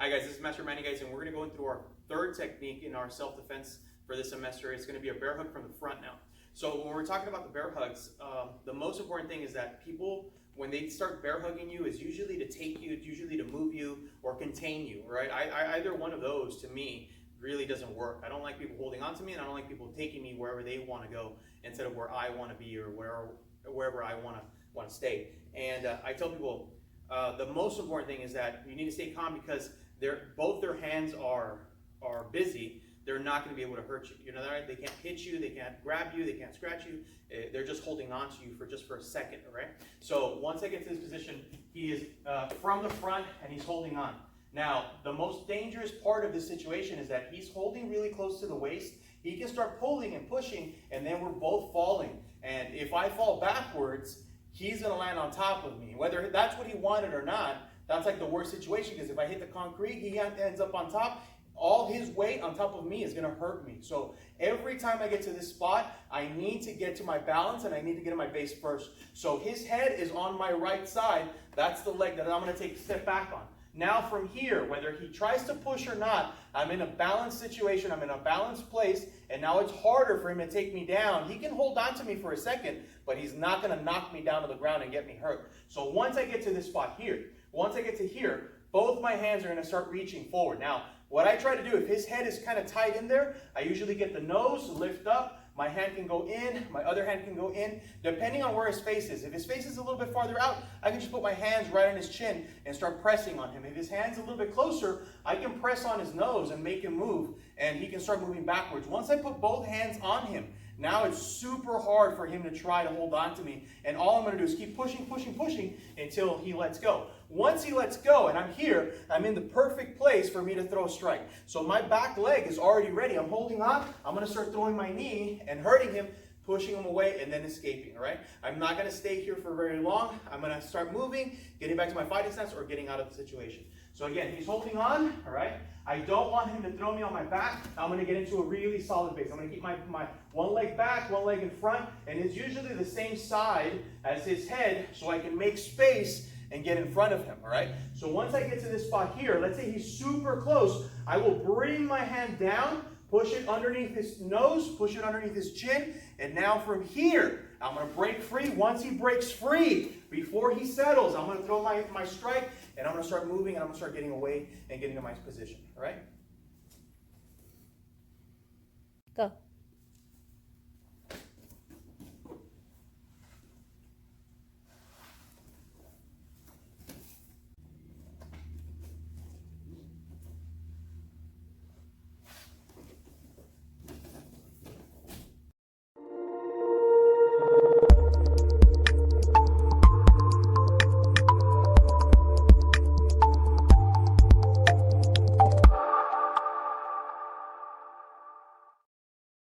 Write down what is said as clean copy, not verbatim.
Hi guys, this is Master Manny guys, and we're going to go through our third technique in our self-defense for this semester. It's going to be a bear hug from the front now. So when we're talking about the bear hugs, the most important thing is that people, when they start bear hugging you, is usually to take you, it's usually to move you or contain you, right? Either one of those, to me, really doesn't work. I don't like people holding on to me, and I don't like people taking me wherever they want to go instead of where I want to be or wherever I want to stay. And I tell people, the most important thing is that you need to stay calm because both their hands are busy. They're not going to be able to hurt you. You know that, right? They can't hit you, they can't grab you, they can't scratch you. They're just holding on to you for a second, right? So once I get to this position, he is from the front and he's holding on. Now, the most dangerous part of this situation is that he's holding really close to the waist. He can start pulling and pushing, and then we're both falling. And if I fall backwards, he's going to land on top of me. Whether that's what he wanted or not, that's like the worst situation, because if I hit the concrete, he ends up on top. All his weight on top of me is going to hurt me. So every time I get to this spot, I need to get to my balance and I need to get to my base first. So his head is on my right side. That's the leg that I'm going to take a step back on. Now from here, whether he tries to push or not, I'm in a balanced situation, I'm in a balanced place, and now it's harder for him to take me down. He can hold on to me for a second, but he's not going to knock me down to the ground and get me hurt. So once I get to this spot here, once I get to here, both my hands are going to start reaching forward. Now, what I try to do, if his head is kind of tied in there, I usually get the nose, lift up, my hand can go in, my other hand can go in, depending on where his face is. If his face is a little bit farther out, I can just put my hands right on his chin and start pressing on him. If his hand's a little bit closer, I can press on his nose and make him move, and he can start moving backwards. Once I put both hands on him, now it's super hard for him to try to hold on to me, and all I'm going to do is keep pushing, pushing, pushing until he lets go. Once he lets go and I'm here, I'm in the perfect place for me to throw a strike. So my back leg is already ready. I'm holding on. I'm going to start throwing my knee and hurting him, pushing him away, and then escaping, all right? I'm not going to stay here for very long. I'm going to start moving, getting back to my fighting stance or getting out of the situation. So again, he's holding on, all right? I don't want him to throw me on my back. I'm going to get into a really solid base. I'm going to keep my one leg back, one leg in front, and it's usually the same side as his head so I can make space and get in front of him, all right? So once I get to this spot here, let's say he's super close, I will bring my hand down, push it underneath his nose, push it underneath his chin, and now from here, I'm going to break free. Once he breaks free, before he settles, I'm going to throw my strike, and I'm going to start moving, and I'm going to start getting away and getting to my position, all right? Go.